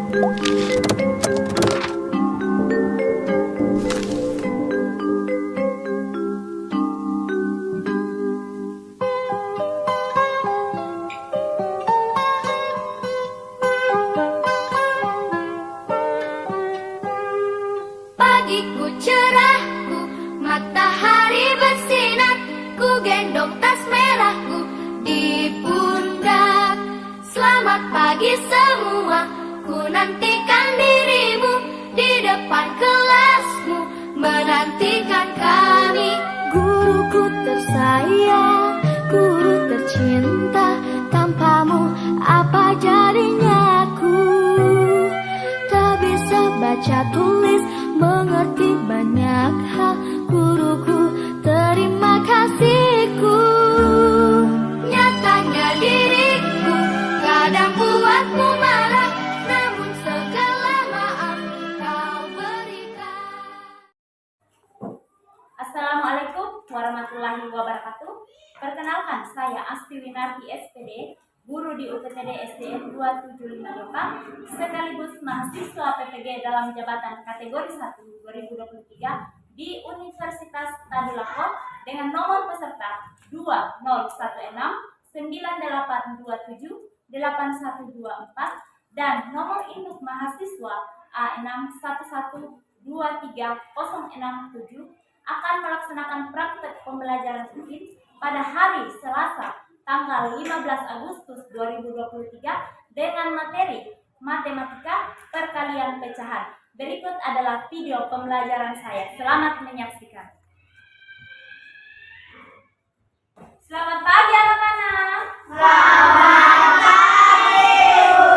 Pagiku cerahku, matahari bersinar, ku gendong tas merahku di pundak. Selamat pagi semua, ku nantikan dirimu di depan kelasmu, menantikan kami. Guruku tersayang, guru tercinta, tanpamu apa jadinya aku? Tak bisa baca tulis, mengerti banyak hal. Guruku, terima kasihku. Nyatanya diriku kadang buatmu marah, namun segala maaf kau berikan. Assalamualaikum warahmatullahi wabarakatuh. Perkenalkan, saya Asti Winarti SPD, guru di UPTD SDN 2752, sekaligus mahasiswa PPG dalam jabatan kategori 1 2023 di Universitas Tadulako dengan nomor peserta 2016 9827 8124 dan nomor induk mahasiswa A61123067 akan melaksanakan praktek pembelajaran rutin pada hari Selasa tanggal 15 Agustus 2023 dengan materi matematika perkalian pecahan. Berikut adalah video pembelajaran saya. Selamat menyaksikan. Selamat pagi anak-anak. Selamat pagi, Bu.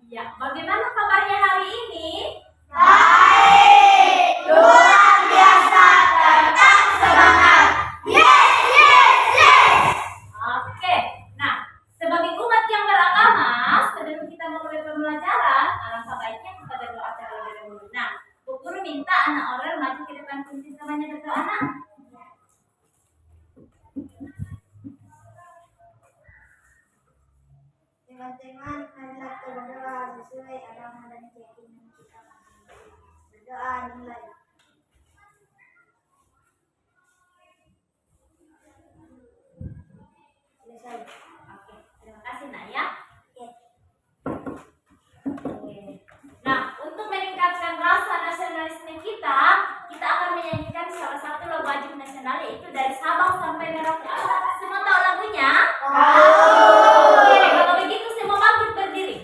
Ya, bagaimana kabarnya hari ini? Baik, luar biasa, tetap semangat. Yes, yes, yes. Oke, nah sebagai umat yang beragama, sebelum kita memulai pembelajaran, alangkah baiknya kita berdoa terlebih dahulu. Nah, Bu Guru minta anak Orel maju ke depan kunci samanya berdoa anak. Teman-teman, marilah kita berdoa sesuai agama dan keyakinan kita. Berdoa dimulai. Selesai. Oke, terima kasih nak ya. Ya. Oke. Nah, untuk meningkatkan rasa nasionalisme kita akan menyanyikan salah satu lagu wajib nasional, yaitu dari Sabang sampai Merauke. Apakah semua tahu lagunya? Oke, kalau begitu semua bangkit berdiri.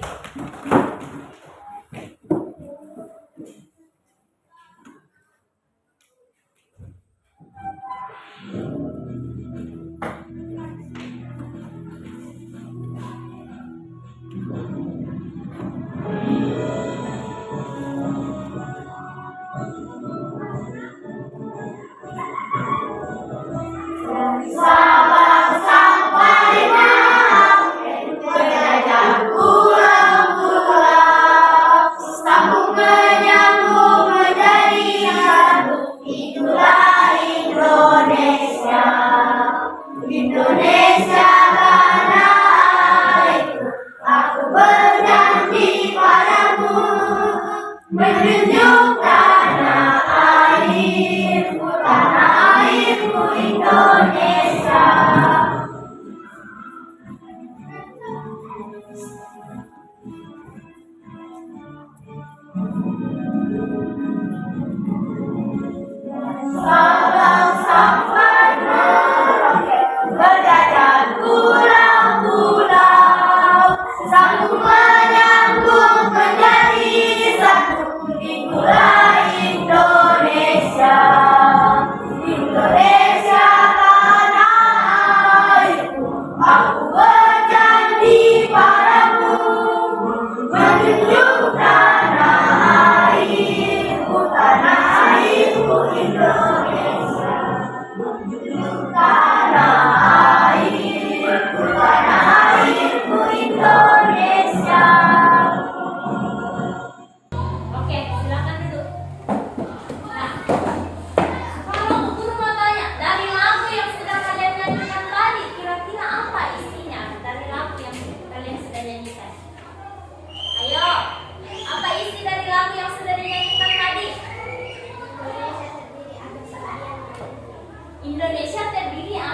Sabang sampai Merauke, berjalan pulau-pulau, sambung menyambung menjadi satu. Itulah Indonesia, Indonesia tanahku. Aku berjanji padamu, menjunjung tanah airku Indonesia. Sabang sampai Merauke, berjalan pulau-pulau, sambung menyambung menjadi satu. Itulah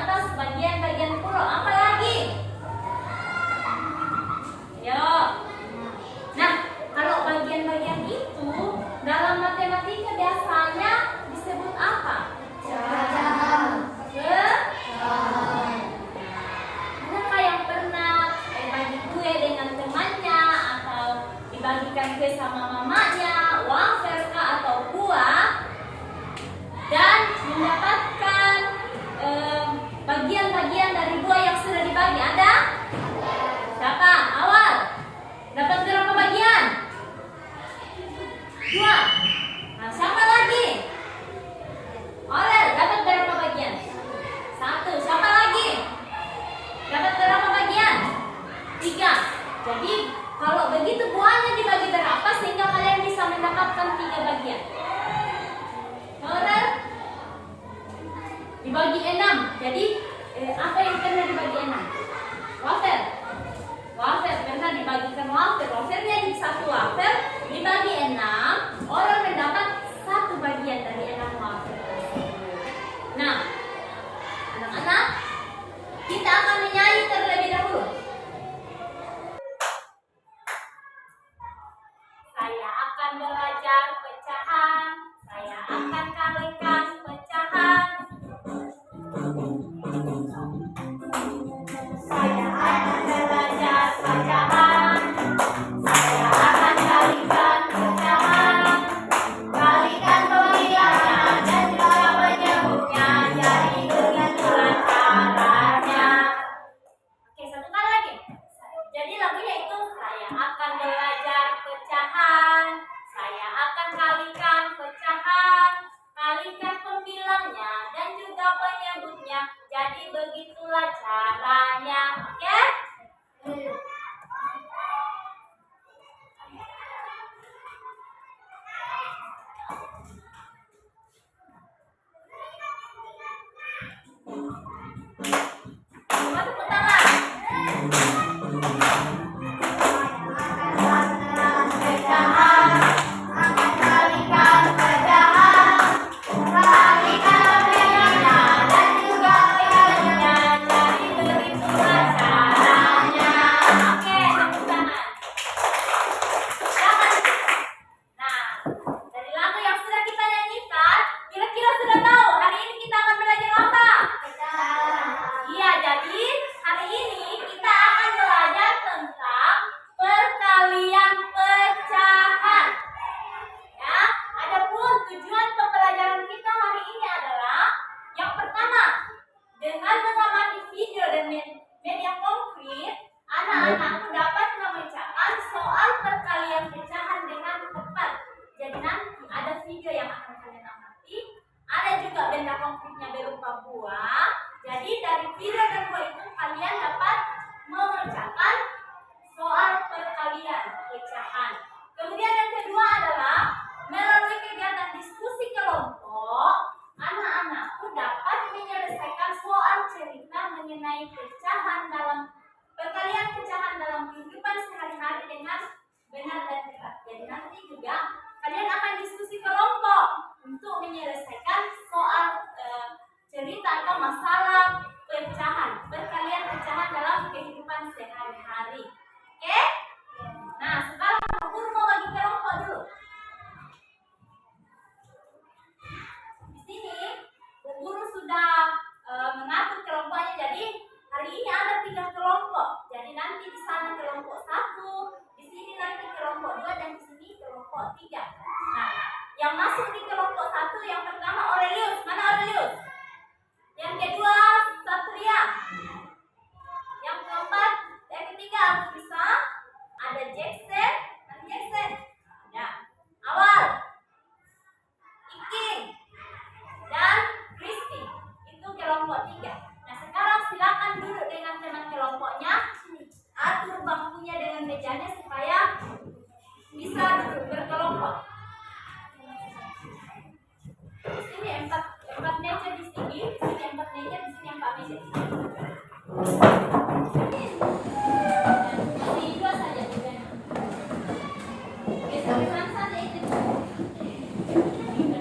atas bagian-bagian pulau. Apa lagi? Yo. Nah, kalau bagian-bagian itu dalam matematika biasanya disebut apa? Adakah yang pernah bagi kue dengan temannya atau dibagikan kue sama mamanya, wafer kah atau buah, dan mendapatkan bagian-bagian dari buah yang sudah dibagi? Ada? Siapa? Awal. Dapat berapa bagian? 2. Nah, siapa lagi? Orel, dapat berapa bagian? 1. Siapa lagi? Dapat berapa bagian? 3. Jadi, kalau begitu buahnya dibagi berapa sehingga kalian bisa mendapatkan 3 bagian? Orel? Dibagi 6. Jadi, apa yang pernah dibagi 6? Wafer. Wafer pernah dibagikan wafer. Wafernya di 1 wafer dibagi 6. Orang mendapat 1 bagian dari 6 wafer. Nah, anak-anak, kita akan menyanyi terlebih dahulu. Saya akan belajar pecahan. Saya akan kalikan pecahan. Saya akan belajar pecahan. Saya akan kalikan pecahan. Kalikan pemilahnya dan juga penyebutnya. Jadi begitulah caranya. Oke, satu kali lagi. Jadi lagunya itu saya akan belajar pecahan. Saya akan kalikan pecahan. Kalikan pembilangnya dan juga penyebutnya. Jadi begitulah caranya. Oke? Coba tepuk tangan. Pecahan, akan kalikan pecahan. Kalikan pemilahnya dan juga penyebutnya. Jadi begitulah caranya. Oke, tepuk tangan. Jangan. Nah, dari lagu yang sudah kita nyanyikan, kira-kira sudah tahu hari ini kita akan belajar apa? Iya, jadi hari ini kita akan belajar tentang perkalian pecahan. Ya, adapun tujuan pembelajaran kita hari ini adalah yang pertama, dengan mengamati video dan media konkret, anak-anak dapat memecahkan soal perkalian pecahan dengan tepat. Jadi nanti ada video yang akan kalian amati, ada juga benda konkretnya berupa buah. Jadi dari video dan buah itu kalian dapat memecahkan soal perkalian pecahan. Kemudian yang kedua adalah melalui kegiatan diskusi kelompok, anak-anak pun dapat menyelesaikan soal cerita mengenai pecahan dalam perkalian pecahan dalam kehidupan sehari-hari dengan benar dan tepat. Jadi nanti juga kalian akan diskusi kelompok untuk menyelesaikan soal cerita atau masalah pecahan, perkalian pecahan dalam kehidupan sehari-hari. Oke? Nah, sekarang Bu Guru mau bagi kelompok dulu. Di sini Bu Guru sudah mengatur kelompoknya. Jadi hari ini ada 3 kelompok. Jadi nanti di sana kelompok 1, di sini nanti kelompok 2, dan di sini kelompok 3. Nah, yang masuk di kelompok 1 yang pertama Aurelius. Mana Aurelius? Yang kedua Satria. Yang keempat, yang ketiga bisa ada Jackson. Mana Jackson? Ya. Awal, Iking, dan Kristi. Itu kelompok 3. Nah, sekarang silakan duduk dengan teman kelompoknya. Atur bangkunya dengan mejanya supaya bisa duduk berkelompok. Di sini 4 meja di sini 4 meja, di sini 4 meja. Di 2 saja juga. Geser-geser saja itu. Ini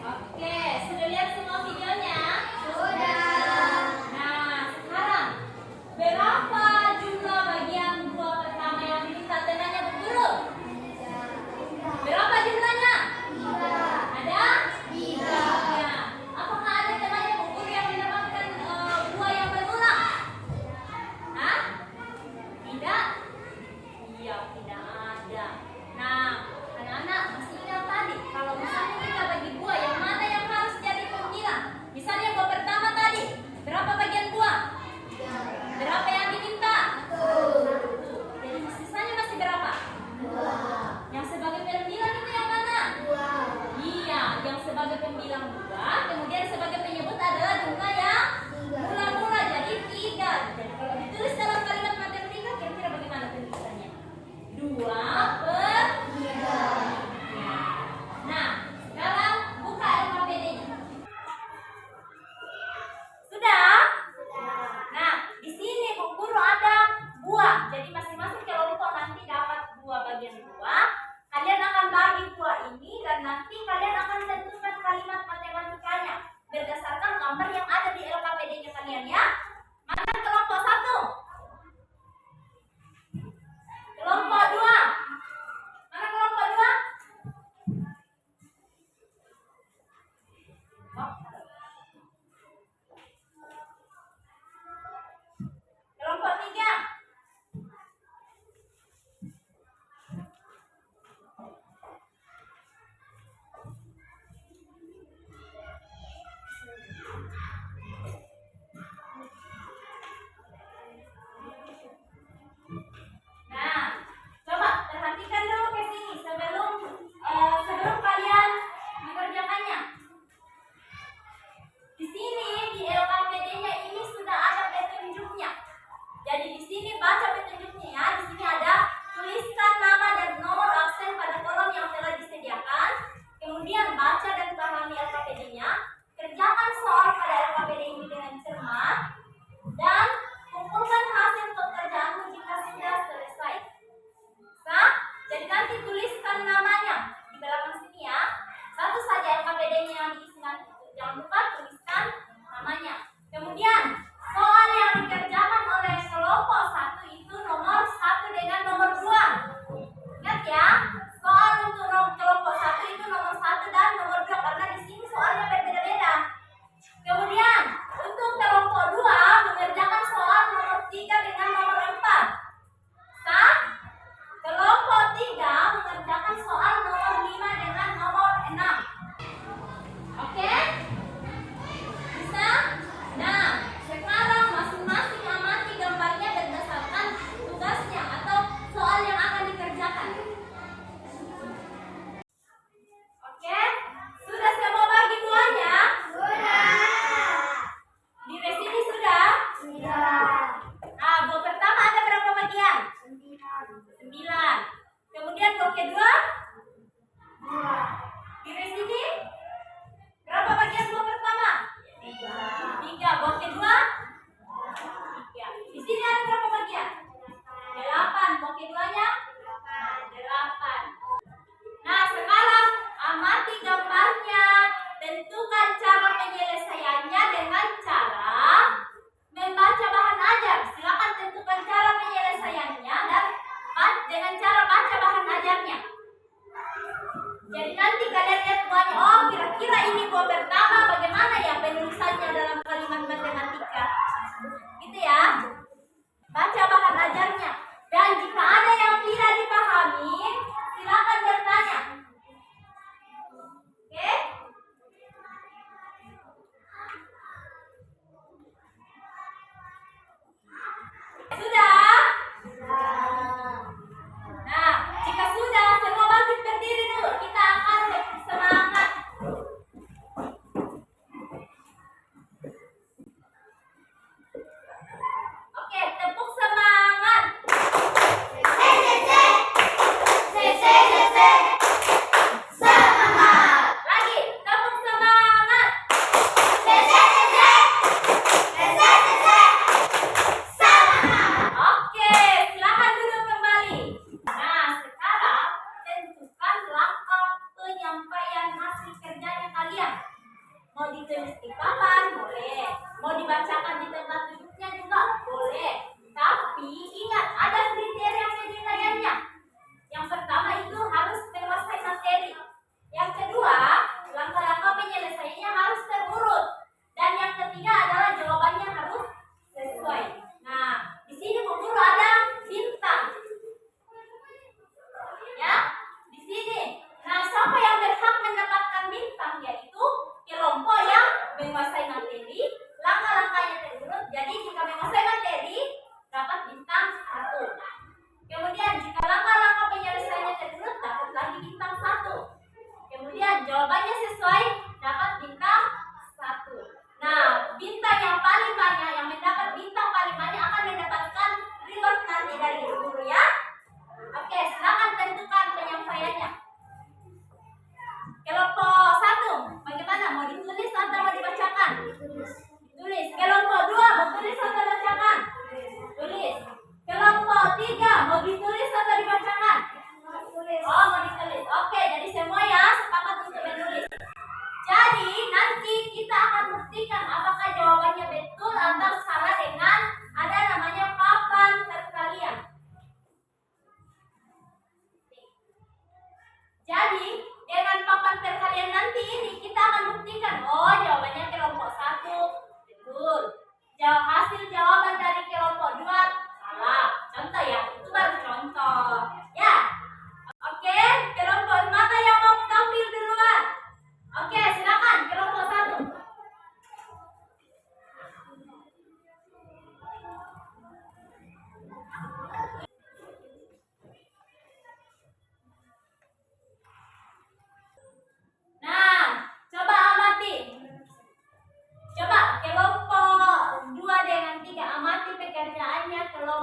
Oke, sudah lihat semua videonya? Nah, sekarang berapa jumlah bagian buah pertama yang diminta tenanya Bu Guru? Berapa jumlahnya? Ada? 3. Apakah ada temannya Bu Guru yang mendapatkan buah yang berulang? Hah? Tidak? Iya, tidak ada. Nah, anak-anak masih ingat tadi kalau misalnya kita bagi buah, yang mana yang harus jadi pembilang? Misalnya buah pertama tadi, berapa bagian buah? Berapa yang diminta? 1. Jadi sisanya masih berapa? 2. Yang sebagai pembilang itu yang mana? 2. Iya, yang sebagai pembilang 2, kemudian sebagai penyebut adalah jumlah yang mula-mula, jadi 3. Jadi kalau ditulis dalam kalimat matematika, kira-kira bagaimana penulisannya? 2/3. Nah, sekarang buka LKPD-nya. Sudah? Nah, di sini Bu Guru ada buah. Jadi masing-masing kelompok nanti dapat 2 bagian buah. Kalian akan bagi buah ini dan nanti kalian akan tentukan kalimat matematikanya berdasarkan gambar yang ada di LKPD-nya kalian ya. Mana kelompok 1? Kelompok 2. Mana kelompok 2? Kelompok 3. Nah, coba perhatikan dulu ke sini sebelum kalian mengerjakannya. Di sini di LKPD-nya ini sudah ada petunjuknya. Jadi di sini baca petunjuknya ya. Di sini ada tuliskan nama dan nomor absen pada kolom yang telah disediakan. Kemudian baca dan pahami LKPD-nya. Kerjakan soal pada LKPD ini dengan cermat dan kumpulkan hasil pekerjaanmu jika sudah selesai. Nah, jadi nanti tuliskan namanya di belakang sini ya. Satu saja LKPD-nya yang diisi nanti. Jangan lupa tuliskan namanya. Kemudian soal yang dikerjakan oleh kelompok 1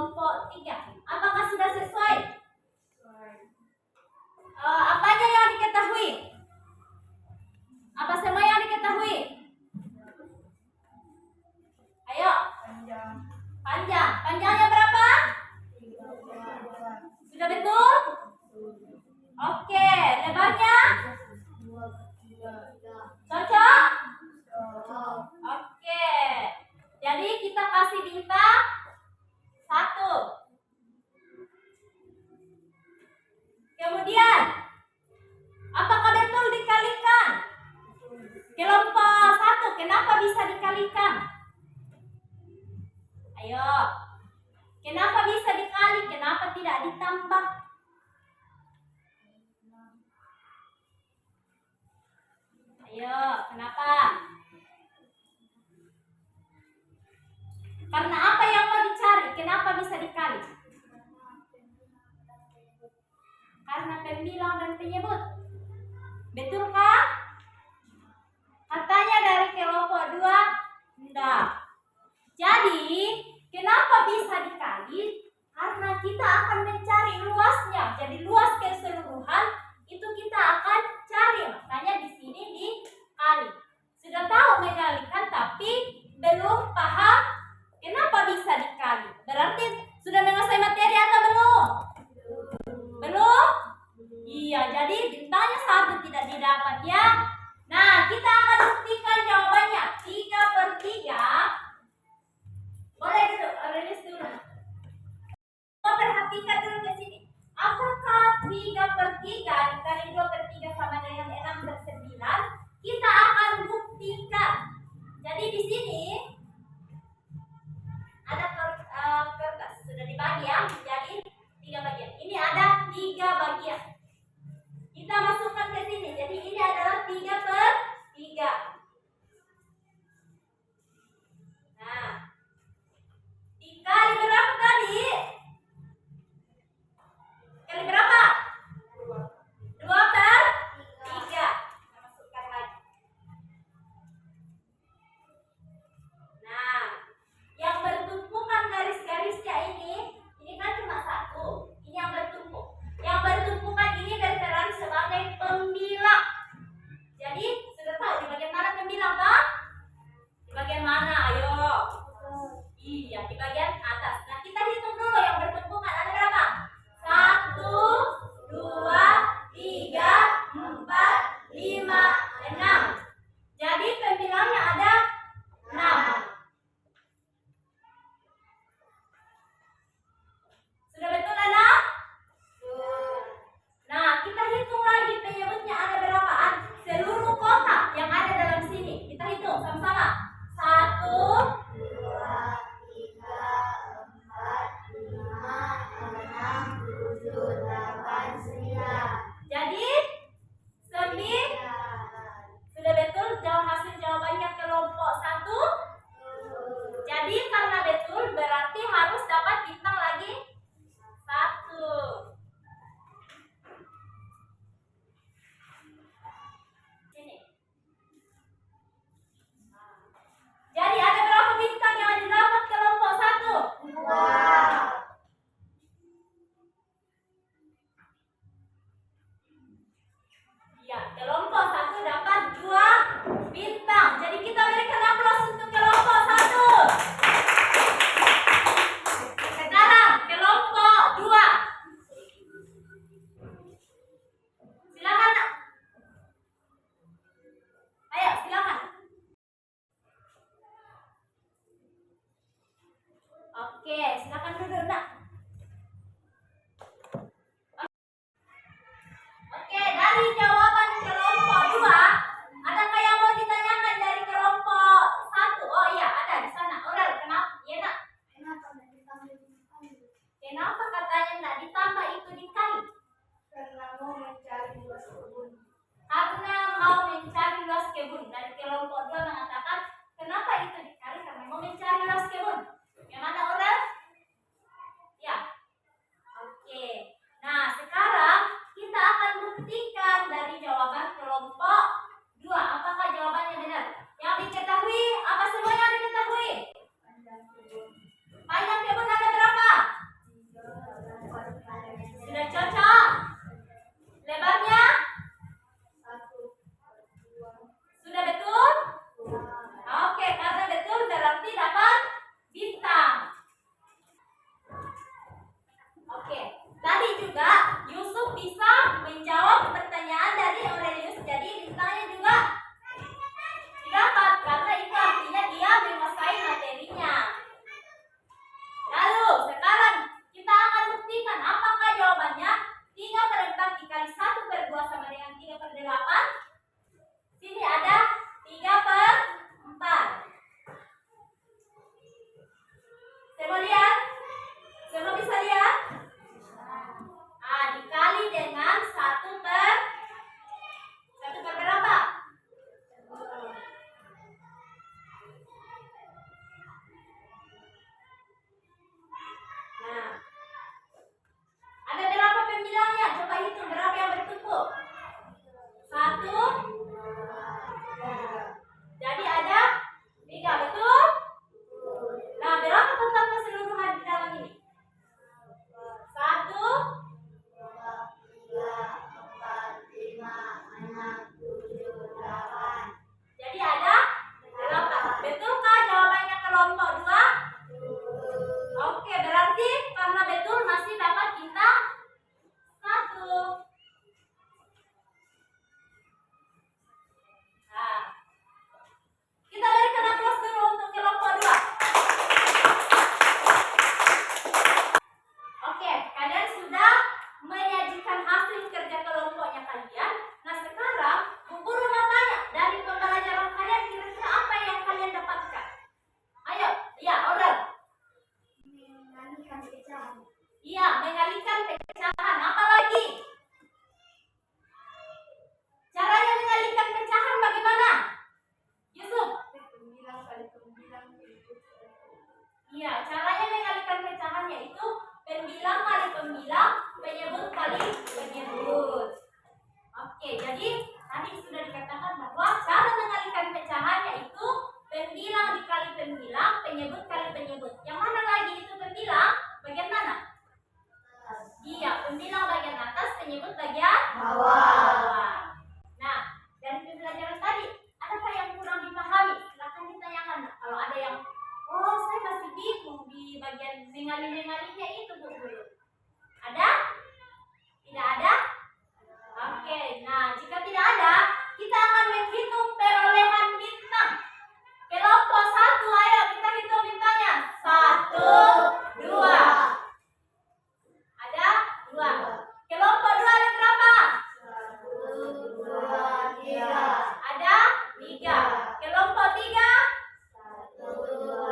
kelompok 3. Apakah sudah sesuai? Apanya yang diketahui? Apa semua yang diketahui? Ayo. Panjang. Panjangnya berapa? Sudah betul? Oke. Lebarnya? Cocok? Oke. Jadi kita kasih bintang 1. Kemudian, apakah betul dikalikan? Kelompok 1, kenapa bisa dikalikan? Ayo. Kenapa bisa dikali? Kenapa tidak ditambah? Ayo, kenapa? Karena apa yang mau dicari? Kenapa bisa dikali? Karena pembilang dan penyebut. Betulkah? Katanya dari kelompok 2, enggak. Jadi, kenapa bisa dikali? Karena kita akan mencari luasnya. Jadi luas keseluruhan itu kita akan cari. Makanya di sini dikali. Sudah tahu mengalikan tapi belum paham kenapa bisa dikali. Berarti sudah menguasai materi atau belum? Belum? Iya, jadi bintangnya 1 tidak didapat ya. Nah, kita akan buktikan jawabannya. 3/3. Boleh duduk, rilis dulu. Perhatikan dulu ke sini. Apakah 3/3 dikali 2/3 sama dengan 6/9? Kita akan buktikan. Jadi di sini ada kertas sudah dibagi ya menjadi 3 bagian. Ini ada 3 bagian. Kita masukkan ke sini. Jadi ini adalah 3/3. Nah, dikali berapa tadi? Kali berapa? 2/3. Kita masukkan lagi. Nah, yang bertumpukan garis-garisnya ini kan cuma 1. Ini yang bertumpuk. Yang bertumpukan ini berperan sebagai pembilang. Jadi sudah tahu di bagian mana pembilang kan? Di bagian mana? Ayo. Iya, di bagian atas. Nah, kita hitung dulu yang bertumpukan ada berapa? 1, 2, 3, 4, 5, 6. Jadi pembilangnya ada 6. Sudah betul anak? Nah, kita hitung lagi penyebutnya ada berapaan? Seluruh kotak yang ada dalam sini. Kita hitung sama-sama. 1, 2, 3, 4, 5, 6, 7, 8, 9. jadi 9. Sudah betul hasil jawabannya kelompok 1. Jadi karena betul berarti harus dapat bintang lagi 1. Sini. Jadi ada berapa bintang yang didapat kelompok 1? 2. Ya, kelompok 1 dapat 2 bintang. Jadi kita berikan aplaus untuk kelompok 1. Sekarang kelompok 2. Silakan. Nak. Ayo, silakan. Oke, silakan duduk, Nak. Oke, dari jawaban kelompok 2, adakah yang mau ditanyakan dari kelompok 1? Oh iya, ada di sana. Aurel, kenapa? Iya, Nak. Kenapa nggak ditambah bintang? Kenapa katanya nak ditambah itu dikali? Karena mau mencari luas kebun. Karena mau mencari luas kebun. Dari kelompok 2 mengatakan, kenapa itu dikali? Karena mau mencari luas kebun. Yang mana Aurel? Ya. Oke. Nah, sekarang kita akan buktikan dari jawaban kelompok 2. Apakah jawabannya benar? Yang diketahui, apa semua yang diketahui? Panjang kebun. Panjang kebun ada berapa? Iya, mengalihkan pecahan. Apa lagi? Caranya mengalihkan pecahan bagaimana? Yusuf? Pembilang kali pembilang penyebut. Iya, caranya mengalihkan pecahan yaitu pembilang kali pembilang, penyebut kali penyebut. Oke, jadi tadi sudah dikatakan bahwa cara mengalihkan pecahan yaitu pembilang dikali pembilang, penyebut kali penyebut. Yang mana lagi itu pembilang? Bagian mana? Iya, pembilang bagian atas, penyebut bagian bawah. Nah, dari pembelajaran tadi, adakah yang kurang dipahami? Silahkan ditanyakan. Kalau ada yang, oh saya masih bingung di bagian mengalih-mengalihnya itu, Bu Guru. Ada? Tidak ada? Oke, nah jika tidak ada, kita akan menghitung perolehan bintang. Kelompok 1, ayo kita hitung bintangnya. 1, 2. Ada 2. Kelompok 2 ada berapa? 1, 2, 3. Ada 3. Kelompok 3 1, 2.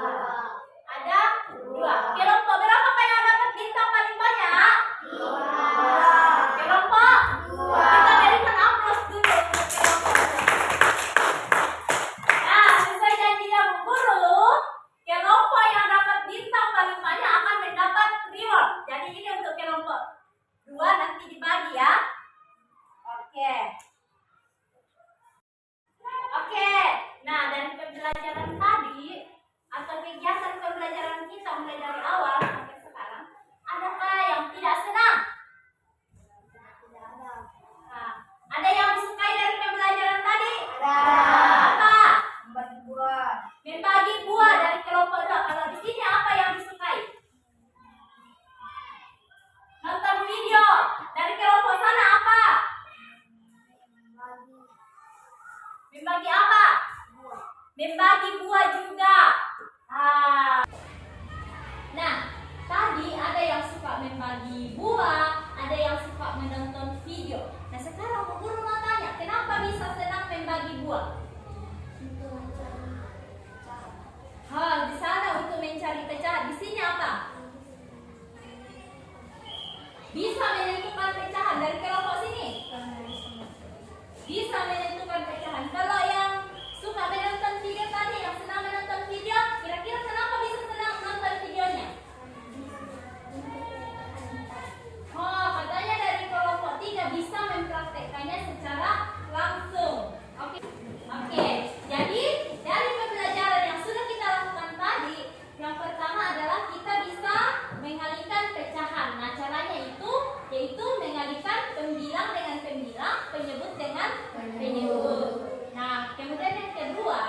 ada 2. Kelompok berapa yang dapat bintang paling banyak? 3. Kelompok 2. kita berikan aplaus dulu untuk kelompok 2. Nah, sesuai janjinya Bu Guru, kelompok yang dapat bintang paling banyak akan mendapat reward. Jadi ini untuk kelompok 2 nanti dibagi ya. Oke. Oke. Nah, dari pembelajaran tadi atau kegiatan pembelajaran kita mulai dari awal sampai sekarang, adakah yang tidak senang? Nah, ada yang disukai dari pembelajaran tadi? Apa? Membagi buah. Membagi buah dari kelompok 2. Kalau di sini apa yang disukai? Nonton video. Dari kelompok sana apa? Membagi apa? Membagi buah juga. Nah, tadi ada yang suka membagi buah, ada yang suka menonton video. Nah, sekarang Bu Guru mau tanya, kenapa bisa senang membagi buah? Di sana untuk mencari pecahan. Di sini apa? Bisa menentukan pecahan dari kelompok sini. Bisa menentukan pecahan. Kalau yang suka menonton video tadi, yang senang menonton video, kira-kira kenapa bisa senang menonton videonya? Katanya dari kelompok 3 bisa mempraktekkannya secara langsung. Oke. Jadi dari pembelajaran yang sudah kita lakukan tadi, yang pertama adalah kita bisa mengalihkan pecahan. Nah, caranya yaitu mengalihkan pembilang dengan pembilang, penyebut dengan penyebut. Nah, kemudian yang kedua,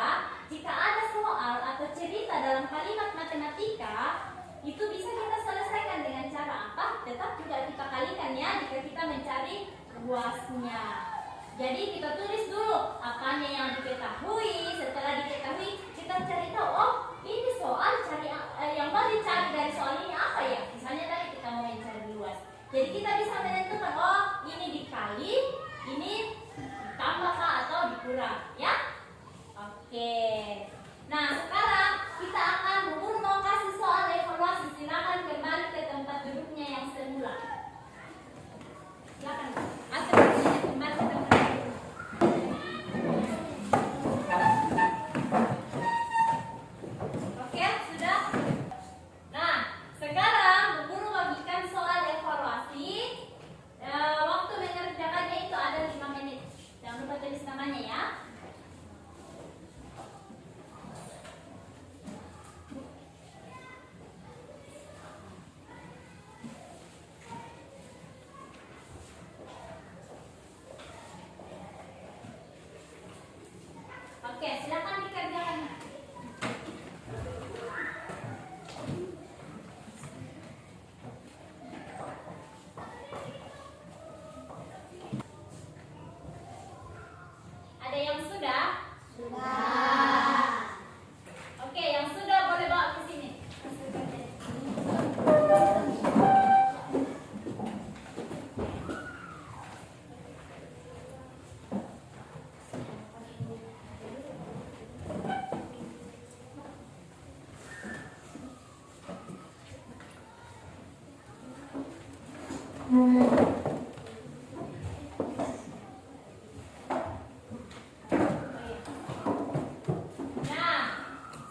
jika ada soal atau cerita dalam kalimat matematika, itu bisa kita selesaikan dengan cara apa? Tetap juga kita kalikan ya jika kita mencari ruasnya. Jadi kita tulis dulu apanya yang diketahui. Setelah diketahui, kita cari tahu, oh ini soal yang mau dicari dari soal ini apa ya? Misalnya tadi kita mau mencari luas. Jadi kita bisa menentukan, oh ini dikali, ini ditambah kah atau dikurang, ya? Oke. Nah, sekarang kita akan Bu Guru mau kasih soal evaluasi. Silakan kembali ke tempat duduknya yang semula. Silakan. Atau kembali ke tempat duduk. Oke, sudah? Nah, sekarang Bu Guru bagikan soal evaluasi. Waktu mengerjakannya itu ada 5 menit. Jangan lupa tulis namanya ya. Oke, silakan dikerjakan. Ada yang sudah? Oke, yang sudah boleh bawa ke sini. Nah,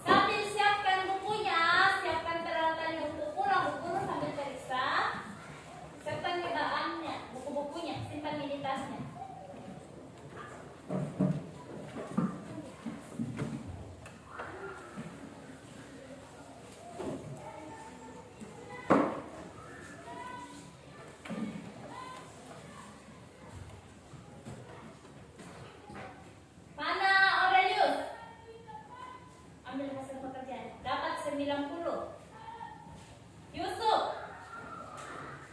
sambil siapkan bukunya, siapkan peralatannya untuk pulang, buku sambil periksa. Siapkan bawaannya, buku-bukunya, simpan di tasnya. Mana Aurelius? Ambil hasil pekerjaan. Dapat 90. Yusuf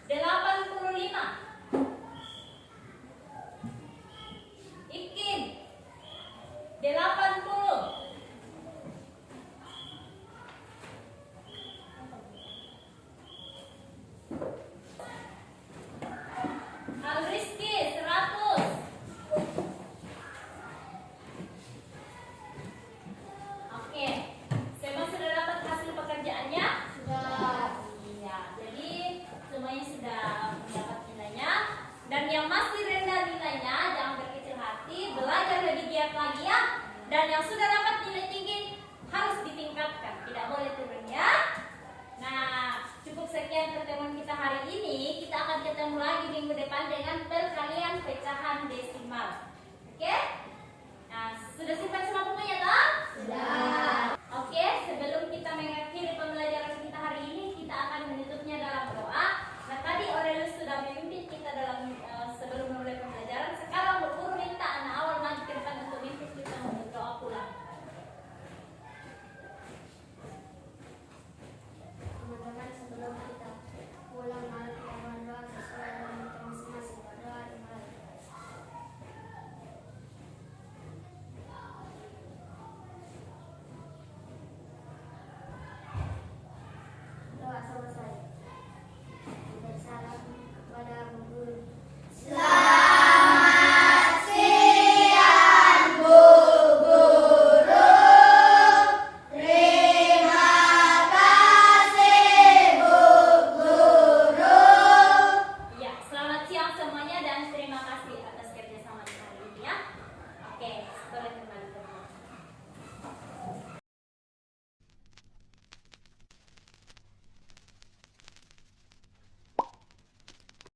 85. Ikin 80. Al Rizky 100. Oke, semua sudah dapat hasil pekerjaannya? Sudah. Iya, jadi semuanya sudah mendapat nilainya. Dan yang masih rendah nilainya, jangan berkecil hati, belajar lebih giat lagi ya. Dan yang sudah dapat nilai tinggi harus ditingkatkan, tidak boleh turun ya. Nah, cukup sekian pertemuan kita hari ini. Kita akan ketemu lagi minggu depan dengan perkalian pecahan desimal. Oke? Nah, sudah simpan semua bukunya toh? Sudah.